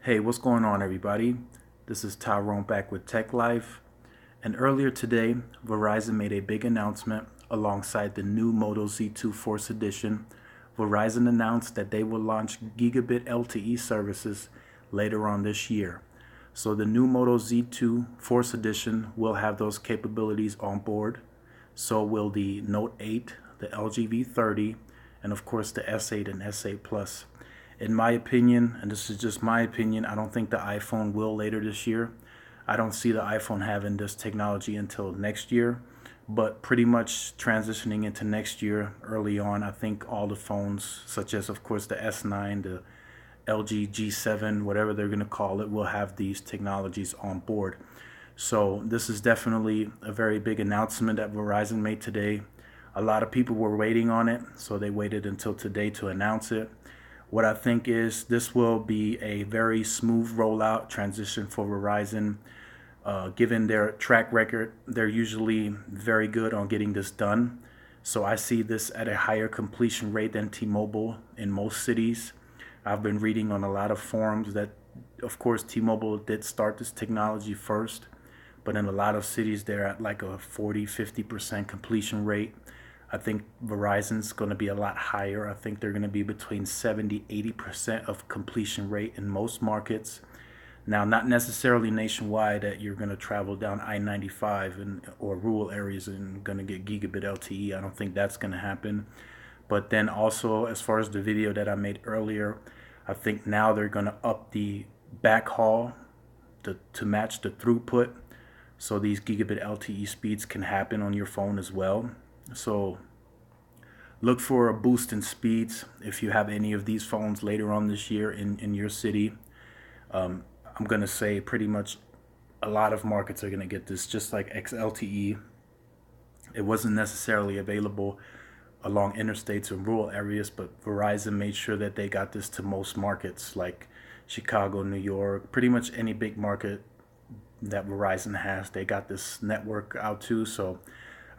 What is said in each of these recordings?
Hey, what's going on, everybody? This is Tyrone back with Tech Life. And earlier today, Verizon made a big announcement alongside the new Moto Z2 Force Edition. Verizon announced that they will launch gigabit LTE services later on this year. So the new Moto Z2 Force Edition will have those capabilities on board. So will the Note 8, the LG V30, and of course the S8 and S8 Plus. In my opinion, and this is just my opinion, I don't think the iPhone will later this year. I don't see the iPhone having this technology until next year, but pretty much transitioning into next year early on, I think all the phones, such as of course the S9, the LG G7, whatever they're going to call it, will have these technologies on board. So this is definitely a very big announcement that Verizon made today. A lot of people were waiting on it, so they waited until today to announce it. What I think is this will be a very smooth rollout transition for Verizon. Given their track record, they're usually very good on getting this done. So I see this at a higher completion rate than T-Mobile in most cities. I've been reading on a lot of forums that, of course, T-Mobile did start this technology first, but in a lot of cities they're at like a 40-50% completion rate. I think Verizon's going to be a lot higher. I think they're going to be between 70-80% of completion rate in most markets. Now, not necessarily nationwide that you're going to travel down I-95 or rural areas and going to get gigabit LTE. I don't think that's going to happen. But then also, as far as the video that I made earlier, I think now they're going to up the backhaul to match the throughput. So these gigabit LTE speeds can happen on your phone as well. So look for a boost in speeds if you have any of these phones later on this year in your city. I'm going to say pretty much a lot of markets are going to get this, just like XLTE. It wasn't necessarily available along interstates and rural areas, but Verizon made sure that they got this to most markets like Chicago, New York, pretty much any big market that Verizon has, they got this network out to. So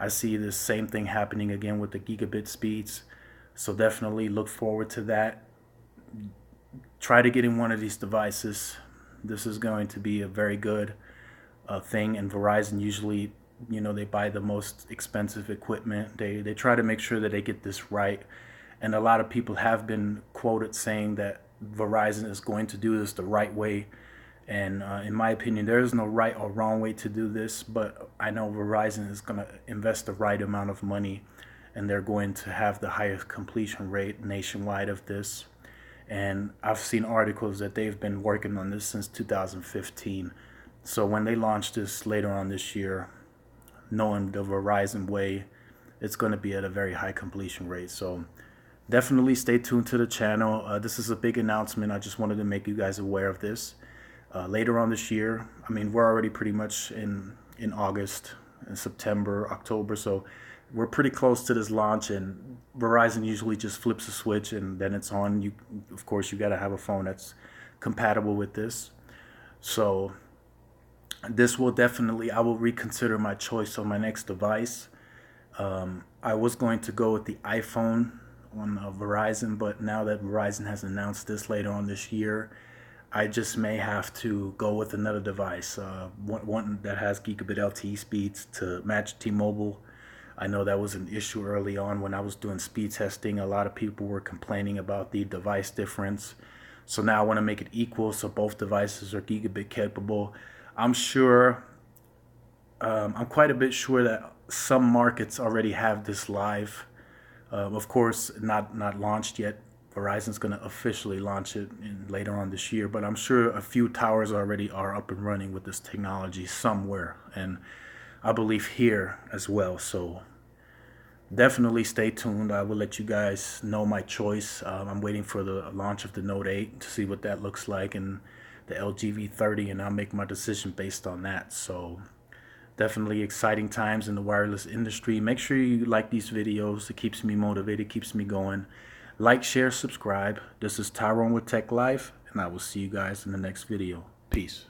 I see this same thing happening again with the gigabit speeds. So definitely look forward to that. Try to get in one of these devices. This is going to be a very good thing. And Verizon usually, they buy the most expensive equipment. They try to make sure that they get this right. And a lot of people have been quoted saying that Verizon is going to do this the right way. And in my opinion, there is no right or wrong way to do this, but I know Verizon is going to invest the right amount of money, and they're going to have the highest completion rate nationwide of this. And I've seen articles that they've been working on this since 2015. So when they launch this later on this year, knowing the Verizon way, it's going to be at a very high completion rate. So definitely stay tuned to the channel. This is a big announcement. I just wanted to make you guys aware of this. Later on this year, I mean, we're already pretty much in August and September, October, so we're pretty close to this launch, and Verizon usually just flips a switch and then it's on. Of course, you got to have a phone that's compatible with this. So this will definitely, I will reconsider my choice on my next device. I was going to go with the iPhone on Verizon, but now that Verizon has announced this later on this year, I just may have to go with another device, one that has gigabit LTE speeds to match T-Mobile. I know that was an issue early on when I was doing speed testing. A lot of people were complaining about the device difference. So now I want to make it equal so both devices are gigabit capable. I'm quite a bit sure that some markets already have this live. Of course, not launched yet. Verizon's going to officially launch it later on this year, but I'm sure a few towers already are up and running with this technology somewhere, and I believe here as well. So definitely stay tuned. I will let you guys know my choice. I'm waiting for the launch of the Note 8 to see what that looks like, and the LG V30, and I'll make my decision based on that. So definitely exciting times in the wireless industry. Make sure you like these videos. It keeps me motivated, keeps me going. Like, share, subscribe. This is Tyrone with Tech Life, and I will see you guys in the next video. Peace.